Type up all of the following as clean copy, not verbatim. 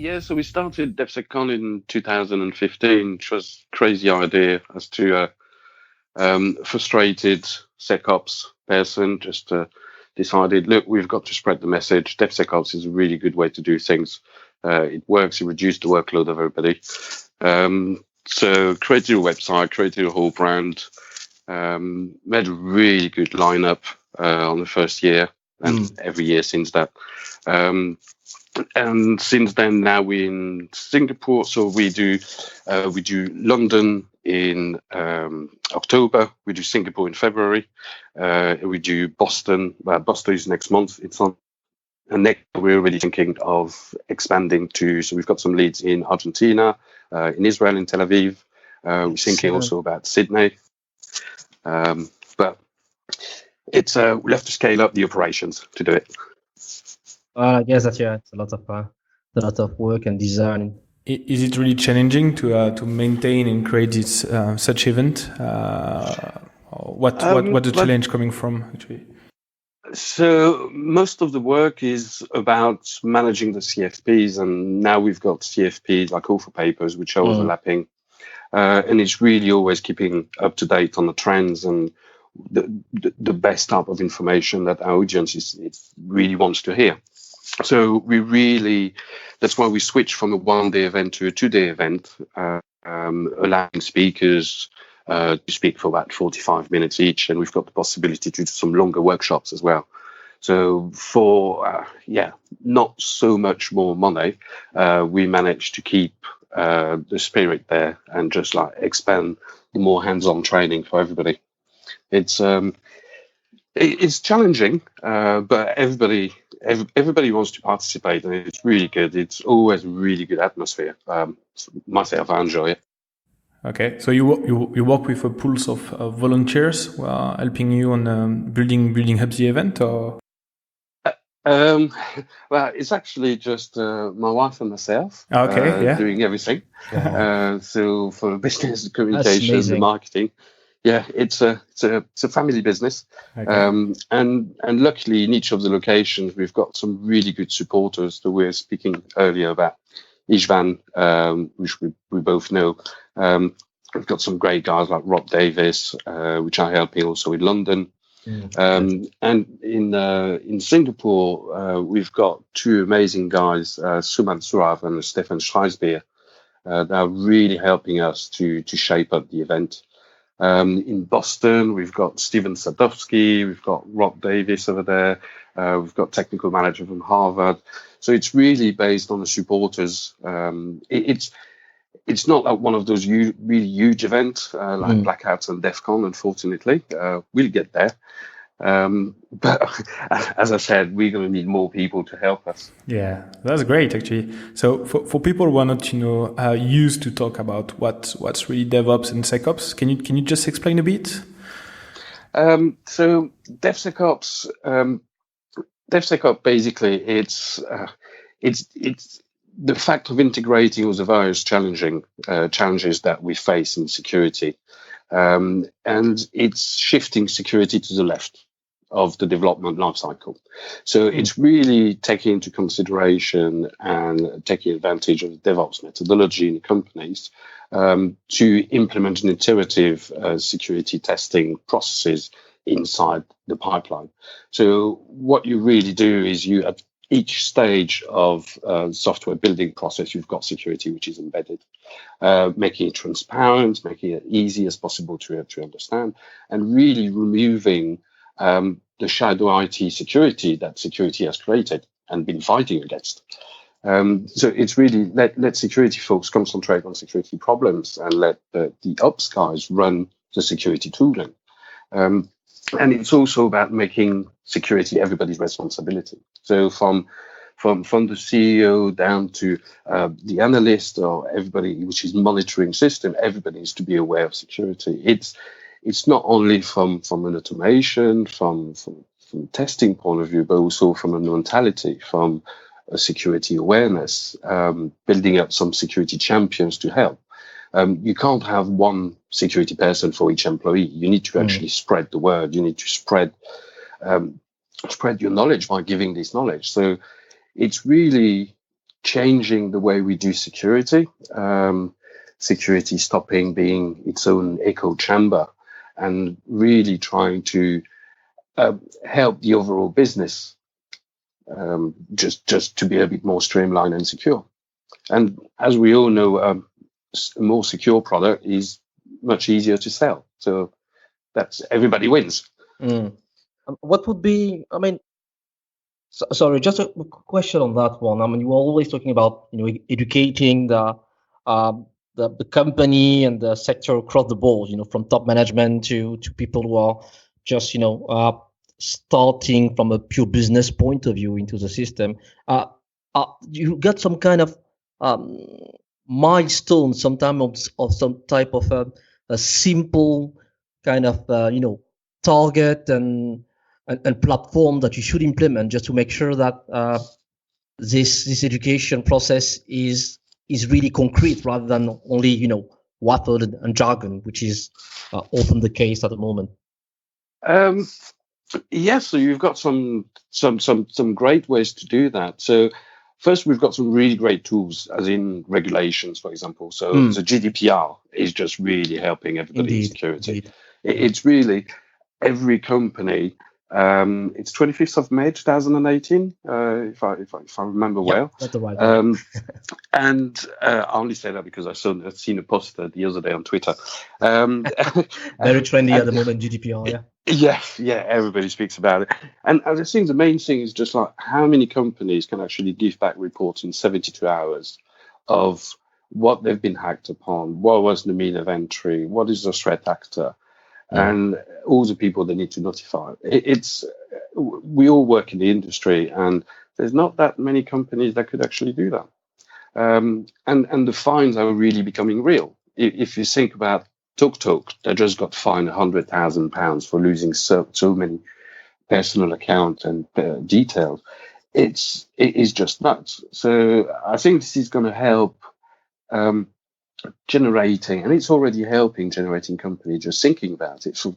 Yeah, so we started DevSecCon in 2015, which was a crazy idea as to frustrated SecOps person just decided, look, we've got to spread the message. DevSecOps is a really good way to do things. It works, it reduced the workload of everybody. So created a website, created a whole brand, made a really good lineup on the first year and every year since that. And since then, now we're in Singapore. So we do London in October. We do Singapore in February. We do Boston. Well, Boston is next month. It's on. And next, we're already thinking of expanding to. So we've got some leads in Argentina, in Israel, in Tel Aviv. We're thinking also about Sydney. But it's we'll have to scale up the operations to do it. I guess that it's a lot of work and design. Is it really challenging to maintain and create this such event? What the challenge coming from actually? So most of the work is about managing the CFPs, and now we've got CFPs like author papers which are overlapping, and it's really always keeping up to date on the trends and the best type of information that our audience really wants to hear. So that's why we switched from a 1-day event to a 2-day event, allowing speakers to speak for about 45 minutes each. And we've got the possibility to do some longer workshops as well. So for, not so much more money, we managed to keep the spirit there and just like expand the more hands-on training for everybody. It's challenging, but everybody wants to participate, and it's really good. It's always a really good atmosphere. Myself, I enjoy it. Okay, so you work with a pool of volunteers who are helping you on building up the event, or? Well, it's actually just my wife and myself doing everything. Yeah. So for business communications and marketing. Yeah, it's a family business, okay. And luckily in each of the locations we've got some really good supporters. So we're speaking earlier about Istvan, which we both know. We've got some great guys like Rob Davis, which are helping also in London, and in Singapore we've got two amazing guys, Suman Surav and Stefan Schreisbeer, that are really helping us to shape up the event. In Boston, we've got Steven Sadowski, we've got Rob Davis over there, we've got technical manager from Harvard. So it's really based on the supporters. It's not like one of those really huge events like Blackouts and DEF CON, unfortunately. We'll get there. But as I said, we're going to need more people to help us. Yeah, that's great, actually. So for people who are not, used to talk about what's really DevOps and SecOps, can you just explain a bit? So DevSecOps, DevSecOps basically it's the fact of integrating all the various challenges that we face in security. And it's shifting security to the left of the development lifecycle. So it's really taking into consideration and taking advantage of the DevOps methodology in companies to implement an iterative security testing processes inside the pipeline. So what you really do is you at each stage of software building process, you've got security which is embedded, making it transparent, making it easy as possible to understand, and really removing the shadow IT security that security has created and been fighting against. So it's really let security folks concentrate on security problems and let the ops guys run the security tooling. And it's also about making security everybody's responsibility. So from the CEO down to the analyst or everybody which is monitoring system, everybody needs to be aware of security. It's not only from an automation, from testing point of view, but also from a mentality, from a security awareness, building up some security champions to help. You can't have one security person for each employee. You need to actually spread the word. You need to spread your knowledge by giving this knowledge. So it's really changing the way we do security. Security stopping being its own echo chamber, and really trying to help the overall business just to be a bit more streamlined and secure. And as we all know, a more secure product is much easier to sell. So that's everybody wins. What would be? I mean, sorry, just a question on that one. I mean, you're always talking about educating the company and the sector across the board. From top management to people who are just starting from a pure business point of view into the system. You got some kind of milestone, sometimes of some type of a simple kind of target and platform that you should implement just to make sure that this education process is really concrete rather than only waffle and jargon, which is often the case at the moment. Yes, so you've got some great ways to do that. So first, we've got some really great tools, as in regulations, for example. So the GDPR is just really helping everybody in security. It's really every company. It's 25th of May 2018, if I remember well. That's the right one. And I only say that because I've seen a poster the other day on Twitter. Very trendy at the moment, GDPR. Yeah, everybody speaks about it. And I think the main thing is just like how many companies can actually give back reports in 72 hours of what they've been hacked upon, what was the mean of entry, what is the threat actor, and all the people they need to notify. We all work in the industry, and there's not that many companies that could actually do that. And the fines are really becoming real. If you think about TalkTalk, they just got fined £100,000 for losing so many personal accounts and details. It is just nuts. So I think this is going to help generating, and it's already helping generating company just thinking about it. So,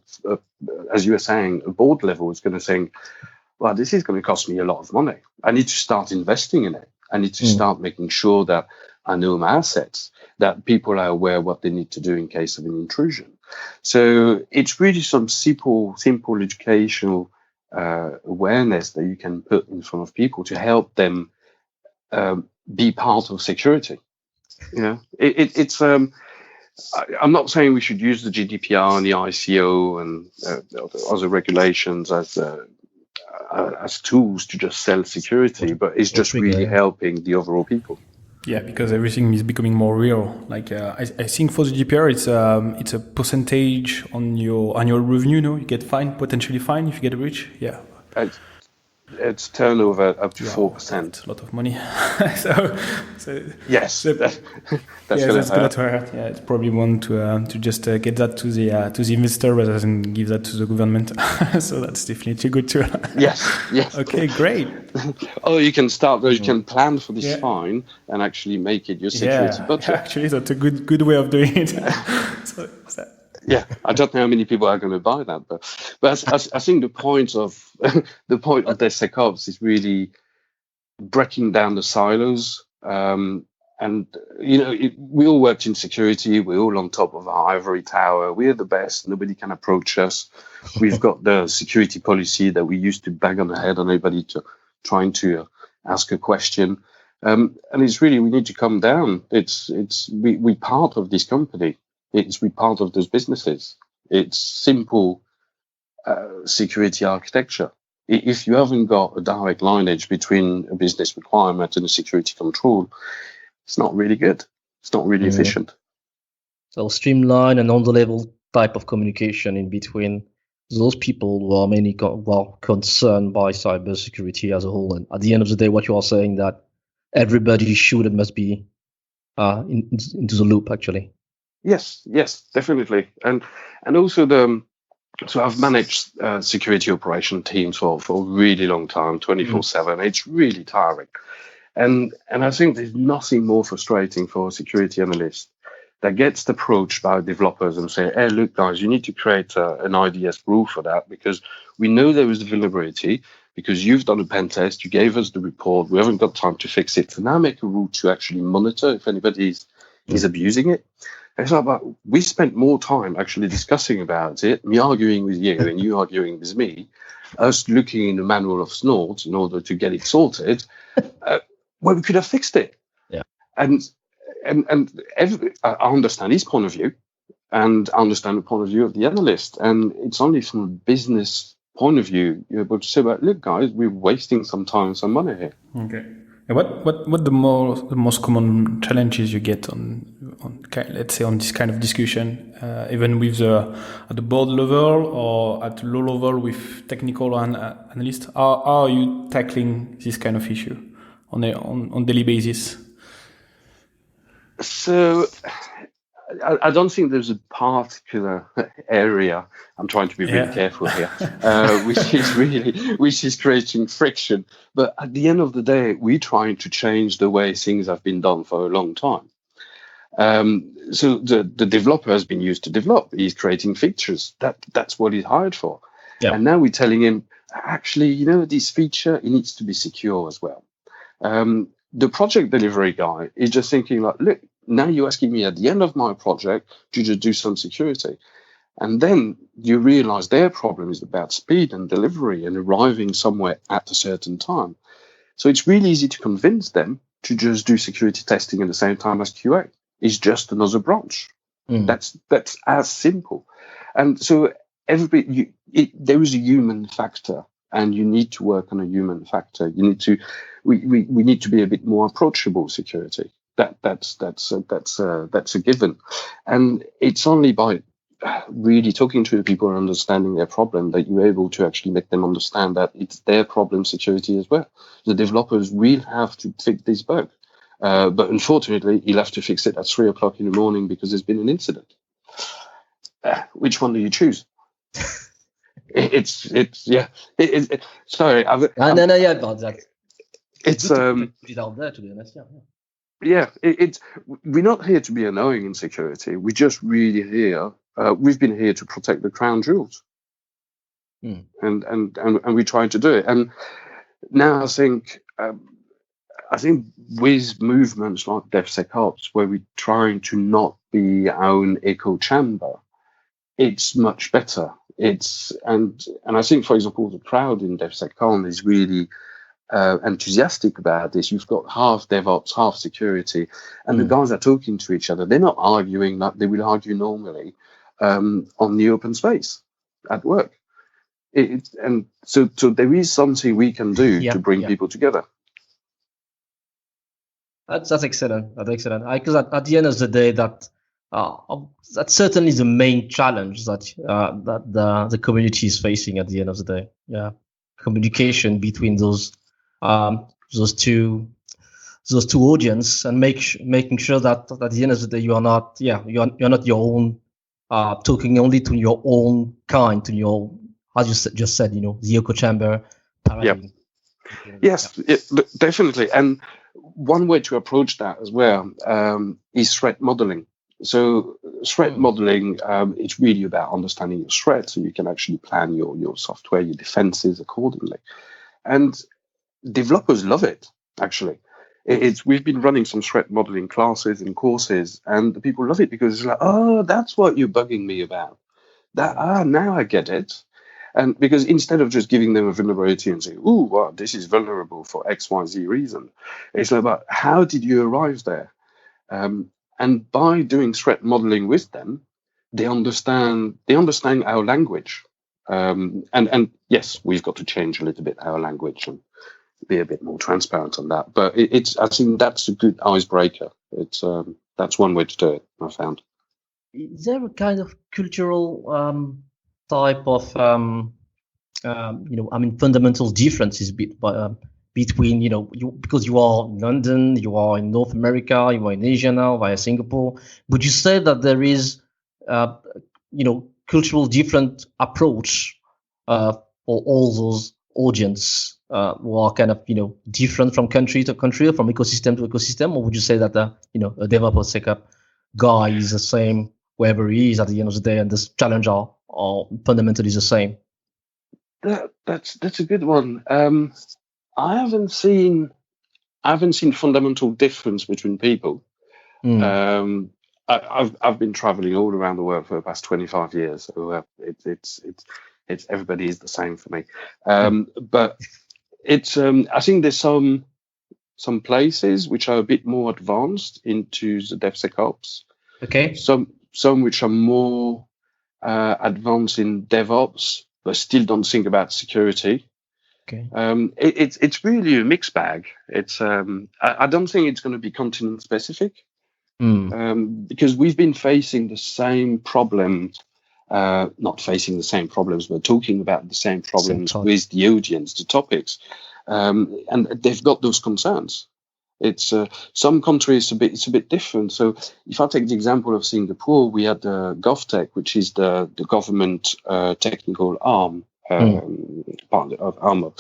as you were saying, a board level is going to think, well, this is going to cost me a lot of money. I need to start investing in it. I need to start making sure that I know my assets, that people are aware what they need to do in case of an intrusion. So it's really some simple educational awareness that you can put in front of people to help them be part of security. It's I'm not saying we should use the GDPR and the ICO and other regulations as tools to just sell security, but it's just really helping the overall people. Yeah, because everything is becoming more real. Like I think for the GDPR, it's a percentage on your annual revenue. No, you get potentially fined if you get rich. Yeah, it's turnover up to 4%. A lot of money. so yes, that's gonna hurt. Yeah, it's probably one to just get that to the investor rather than give that to the government. So that's definitely good too. Yes. Okay, great. You can start. You can plan for this fine and actually make it your security budget. Actually, that's a good way of doing it. Yeah, I don't know how many people are going to buy that, but I think the point of DevSecOps is really breaking down the silos. And we all worked in security. We're all on top of our ivory tower. We're the best. Nobody can approach us. We've got the security policy that we used to bang on the head on anybody trying to ask a question. And it's really, we need to come down. We part of this company. We part of those businesses. It's simple security architecture. If you haven't got a direct lineage between a business requirement and a security control, it's not really good. It's not really efficient. So streamline and on-the-level type of communication in between those people who are mainly concerned by cybersecurity as a whole. And at the end of the day, what you are saying that everybody should and must be into the loop, actually. Yes, definitely. And also so I've managed security operation teams for a really long time, 24/7. It's really tiring. And I think there's nothing more frustrating for a security analyst that gets approached by developers and say, hey, look, guys, you need to create an IDS rule for that because we know there is a vulnerability, because you've done a pen test, you gave us the report, we haven't got time to fix it. So now make a rule to actually monitor if anybody is abusing it. And it's like, but we spent more time actually discussing about it, me arguing with you and you arguing with me, us looking in the manual of Snort in order to get it sorted, well, we could have fixed it. Yeah. And I understand his point of view, and I understand the point of view of the analyst. And it's only from a business point of view you're able to say, well, look, guys, we're wasting some time, some money here. Okay. And what the most common challenges you get on let's say on this kind of discussion, even with at the board level or at low level with technical analysts? How are you tackling this kind of issue on daily basis? So I don't think there's a particular area. I'm trying to be really careful here, which is creating friction. But at the end of the day, we're trying to change the way things have been done for a long time. So the developer has been used to develop. He's creating features. That's what he's hired for. Yep. And now we're telling him, actually, this feature, it needs to be secure as well. The project delivery guy is just thinking like, look, now you're asking me at the end of my project to just do some security. And then you realize their problem is about speed and delivery and arriving somewhere at a certain time. So it's really easy to convince them to just do security testing at the same time as QA. It's just another branch. That's as simple. And so there is a human factor, and you need to work on a human factor. You need to, we need to be a bit more approachable security. That's a given. And it's only by really talking to the people and understanding their problem that you're able to actually make them understand that it's their problem, security as well. The developers will have to fix this bug. But unfortunately, he'll have to fix it at 3 o'clock in the morning because there's been an incident. Which one do you choose? Sorry. It's put it out there, to be honest. We're not here to be annoying in security. We're just really here. We've been here to protect the crown jewels, and we're trying to do it. And now I think with movements like DevSecOps, where we're trying to not be our own echo chamber, it's much better. And I think, for example, the crowd in DevSecCon is really enthusiastic about this. You've got half DevOps, half security, and the guys are talking to each other. They're not arguing like they will argue normally on the open space at work. And so there is something we can do to bring people together. That's excellent. That's excellent. Because at the end of the day, that's certainly the main challenge that the community is facing at the end of the day. Yeah, communication between those two audience, and making sure that at the end of the day you are not your own talking only to your own kind, to your, as you just said, the echo chamber paradigm. Yes, definitely. And one way to approach that as well is threat modeling. So threat modeling, it's really about understanding your threat, so you can actually plan your software, your defenses accordingly. And developers love it, actually. We've been running some threat modeling classes and courses, and the people love it because it's like, oh, that's what you're bugging me about. Now I get it. And because instead of just giving them a vulnerability and saying, oh, well, this is vulnerable for X, Y, Z reason, it's about how did you arrive there? And by doing threat modeling with them, they understand our language. And yes, we've got to change a little bit our language and be a bit more transparent on that. But I think that's a good icebreaker. That's one way to do it, I found. Is there a kind of cultural type of fundamental differences between because you are in London, you are in North America, you are in Asia now via Singapore? Would you say that there is cultural different approach for all those audience who are kind of different from country to country, or from ecosystem to ecosystem? Or would you say that a DevOps or SecOps guy is the same wherever he is at the end of the day, and this challenge are fundamentally the same? That's a good one. I haven't seen fundamental difference between people. I've been traveling all around the world for the past 25 years, so it's everybody is the same for me. But it's I think there's some places which are a bit more advanced into the DevSecOps. Okay. Some which are more advanced in DevOps, but still don't think about security. Okay. It's really a mixed bag. It's I don't think it's going to be continent specific, because we've been facing the same problem. Not facing the same problems, but talking about the same problems with the audience, the topics, and they've got those concerns. It's some countries it's a bit different. So if I take the example of Singapore, we had GovTech, which is the government technical arm. Part of ARMO,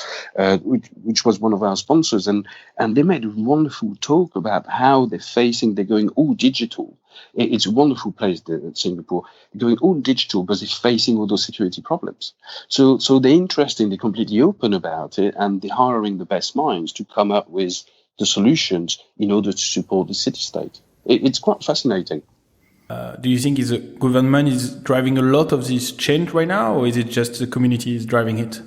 which was one of our sponsors, and they made a wonderful talk about how they're going all digital. It's a wonderful place, Singapore. They're going all digital, but they're facing all those security problems. So they're interested, they're completely open about it, and they're hiring the best minds to come up with the solutions in order to support the city-state. It's quite fascinating. Do you think the government is driving a lot of this change right now, or is it just the community is driving it?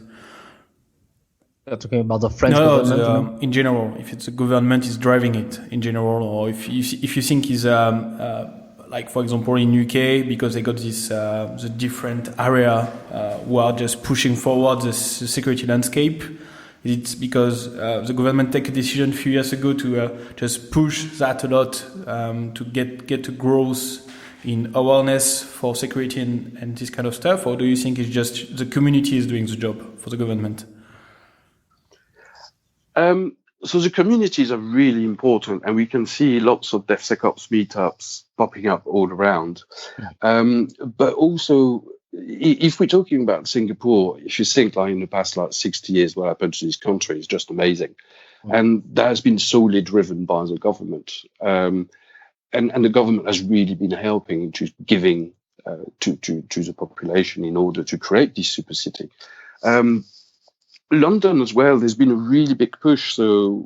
You're talking about the French government? No, in general, if it's the government is driving it in general, or if you think is like, for example, in UK, because they got this the different area who are just pushing forward the security landscape. It's because the government took a decision a few years ago to just push that a lot to get to growth in awareness for security and this kind of stuff, or do you think it's just the community is doing the job for the government? So the communities are really important, and we can see lots of DevSecOps meetups popping up all around. But also, if we're talking about Singapore, if you think like in the past 60 years what happened to this country is just amazing. And that has been solely driven by the government. And the government has really been helping to giving to the population in order to create this super city. London as well, there's been a really big push. So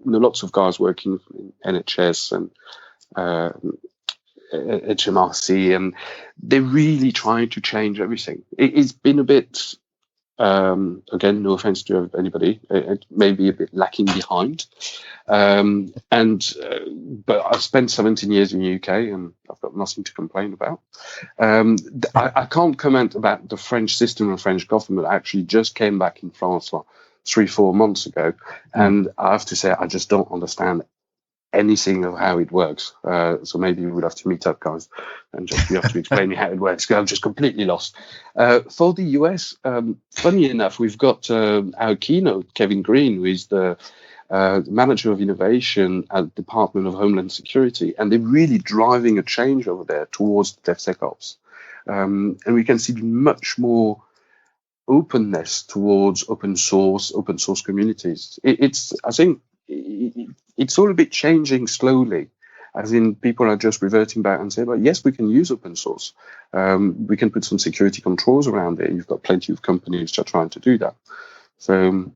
lots of guys working in NHS and HMRC, and they're really trying to change everything. It's been a bit, again, no offense to anybody, it may be a bit lacking behind. But I've spent 17 years in the UK and I've got nothing to complain about. I can't comment about the French system and French government. I actually just came back in France 3-4 months ago, and I have to say I just don't understand anything of how it works. So maybe we'll have to meet up, guys, and you have to explain me how it works, because I'm just completely lost. For the US, funny enough, we've got our keynote, Kevin Green, who is the manager of innovation at the Department of Homeland Security, and they're really driving a change over there towards DevSecOps. And we can see much more openness towards open source communities. I think it's all a bit changing slowly, as in people are just reverting back and saying, well, yes, we can use open source. We can put some security controls around it. You've got plenty of companies that are trying to do that. So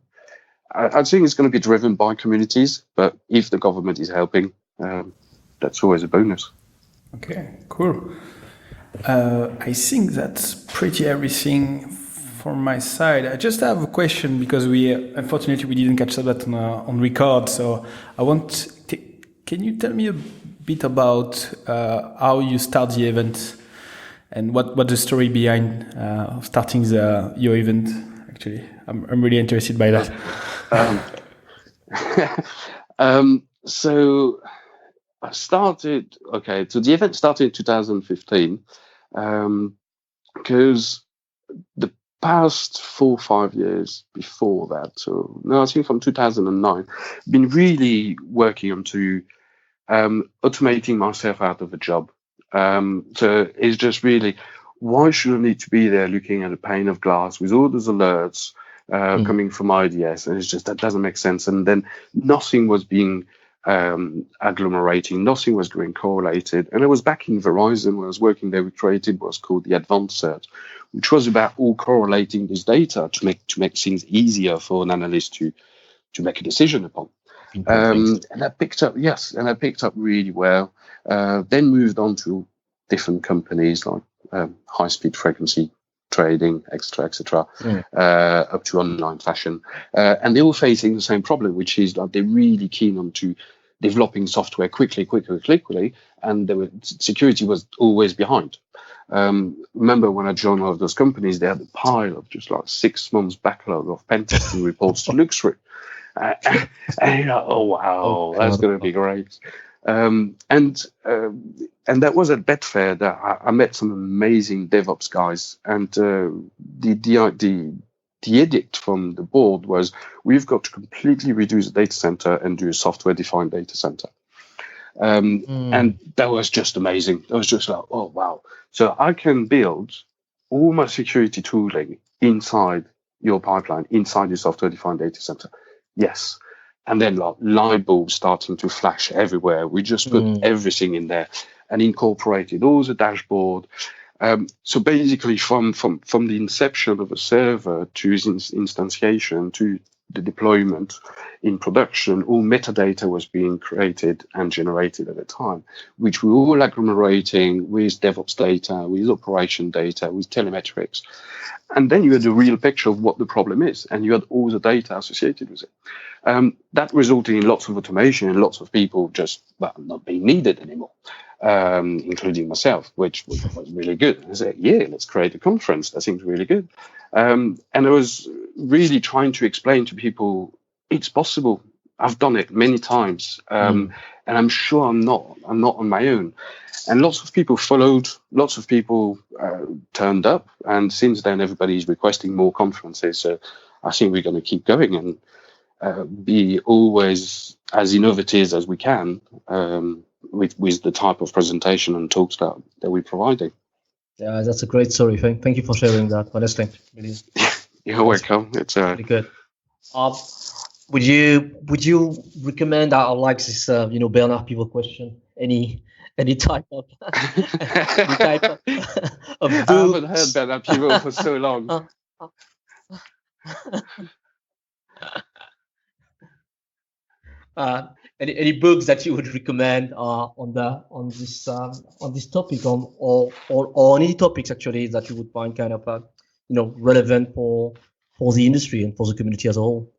I think it's going to be driven by communities, but if the government is helping, that's always a bonus. Okay, cool. I think that's pretty everything from my side. I just have a question, because unfortunately we didn't catch that on record. So can you tell me a bit about how you start the event and what the story behind starting your event? Actually, I'm really interested by that. So I started. Okay, so the event started in 2015, because the past 4 or 5 years before that, so no, I think from 2009, been really working onto automating myself out of a job. So it's just really, why should I need to be there looking at a pane of glass with all those alerts coming from IDS? And it's just, that doesn't make sense. And then nothing was being agglomerating. Nothing was going correlated. And I was back in Verizon when I was working there. We created what's called the Advanced Search, which was about all correlating this data to make things easier for an analyst to make a decision upon. And I picked up really well. Then moved on to different companies like high-speed frequency trading, etc., up to online fashion. And they're all facing the same problem, which is that they're really keen on to developing software quickly, and security was always behind. Remember when I joined one of those companies, they had a pile of just like 6 months backlog of pen testing reports to look through. And you're like, oh wow, that's going to be great. And that was at Betfair that I met some amazing DevOps guys. And the edict from the board was, we've got to completely reduce the data center and do a software-defined data center. And that was just amazing. I was just like, oh wow. So I can build all my security tooling inside your pipeline, inside your software-defined data center. Yes. And then like light bulbs starting to flash everywhere. We just put everything in there and incorporated all the dashboard. So basically from the inception of a server to its instantiation to the deployment in production, all metadata was being created and generated at a time, which we were all agglomerating with DevOps data, with operation data, with telemetrics. And then you had a real picture of what the problem is, and you had all the data associated with it. That resulted in lots of automation and lots of people just not being needed anymore, including myself, which was really good. I said, yeah, let's create a conference. That seems really good. And I was really trying to explain to people, it's possible. I've done it many times. And I'm sure I'm not on my own. And lots of people followed, lots of people turned up. And since then, everybody's requesting more conferences. So I think we're going to keep going and be always as innovative as we can with the type of presentation and talks that we're providing. Yeah, that's a great story. Thank you for sharing that, honestly. Really. You're welcome. It's really good. Would you recommend? I like this, Bernard Pivot question. Any type of of I haven't heard Bernard Pivot for so long. Any books that you would recommend on this topic or any topics actually that you would find kind of relevant for the industry and for the community as a whole?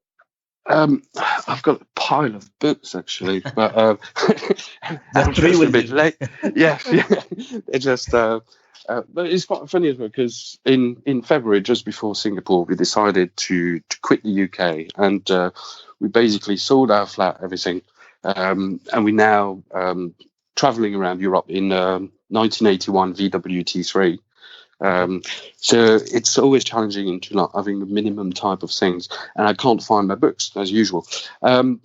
I've got a pile of books actually, but I'm just a bit late. Yeah. It just but it's quite funny as well because in February, just before Singapore, we decided to quit the UK and we basically sold our flat, everything, and we're now traveling around Europe in 1981 VWT3. So it's always challenging into like having the minimum type of things, and I can't find my books as usual. No,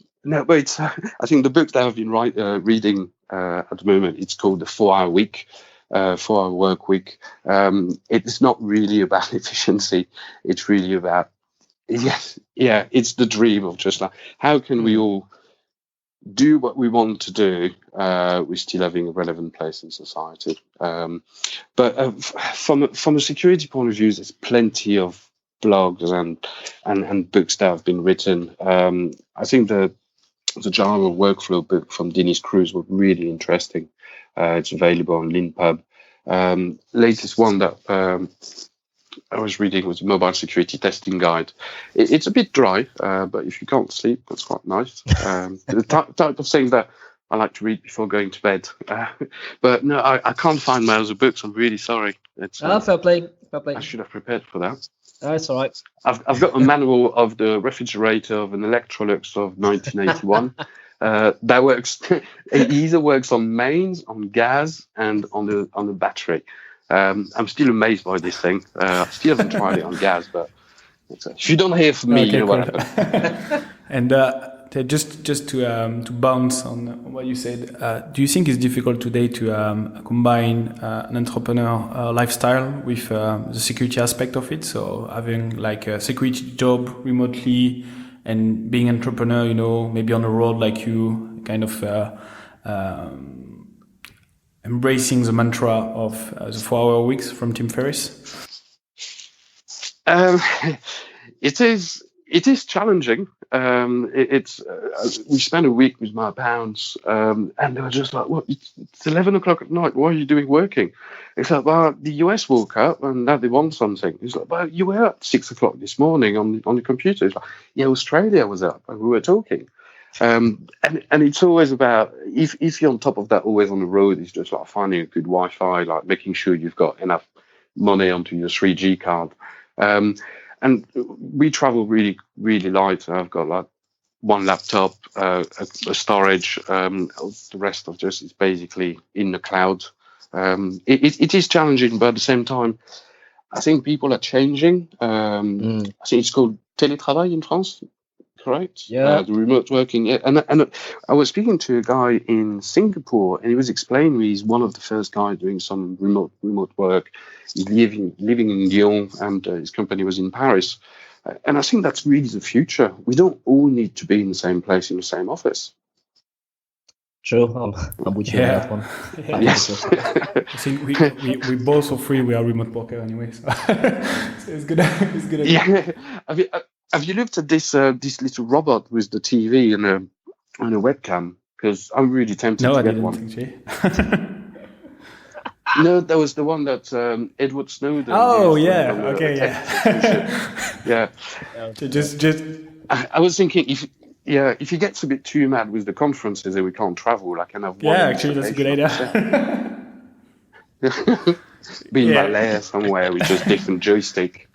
but it's, I think the book that I've been reading at the moment, it's called The 4-Hour Week, 4-Hour Work Week. It's not really about efficiency. It's really about, it's the dream of just like, how can we all do what we want to do, we're still having a relevant place in society. But from a security point of view, there's plenty of blogs and books that have been written. I think the Java workflow book from Dennis Cruz was really interesting. It's available on LinPub. Latest one that I was reading was a mobile security testing guide. It's a bit dry, but if you can't sleep, that's quite nice. The type of thing that I like to read before going to bed. But no, I can't find my other books. I'm really sorry. It's fair play. I should have prepared for that. That's all right. I've got a manual of the refrigerator of an Electrolux of 1981. That works. It either works on mains, on gas, and on the battery. I'm still amazed by this thing. I still haven't tried it on gas, but if you don't hear from me, you know what happened. And just to bounce on what you said, do you think it's difficult today to combine an entrepreneur lifestyle with the security aspect of it? So having like a security job remotely and being entrepreneur, maybe on the road like you kind of embracing the mantra of the 4-hour weeks from Tim Ferriss? It is challenging. We spent a week with my pounds, and they were just like, "What? It's 11 o'clock at night. What are you doing working?" It's like, "Well, the US woke up and now they want something." It's like, "Well, you were at 6 o'clock this morning on the computer." It's like, "Yeah, Australia was up and we were talking." And it's always about if you're on top of that, always on the road, it's just like finding a good Wi-Fi, like making sure you've got enough money onto your 3G card. And we travel really, really light. I've got like one laptop, a storage. The rest of just is basically in the cloud. It is challenging, but at the same time, I think people are changing. I think it's called télétravail in France, correct? Yeah. The remote working. Yeah. And I was speaking to a guy in Singapore, and he was explaining he's one of the first guys doing some remote work. He's living in Lyon, and his company was in Paris. And I think that's really the future. We don't all need to be in the same place in the same office. True, I'm with you on that one. Yeah. Yes. I think we both are free. We are remote worker anyway, so it's good. It's good. Yeah. Have you looked at this little robot with the TV and a webcam? Because I'm really tempted to get one. No, that was the one that Edward Snowden. Oh yeah. Okay. Yeah. Yeah. Just. I was thinking if he gets a bit too mad with the conferences and we can't travel, I can have one. Yeah, actually, that's a good idea. Be in Ballet somewhere with just different joystick.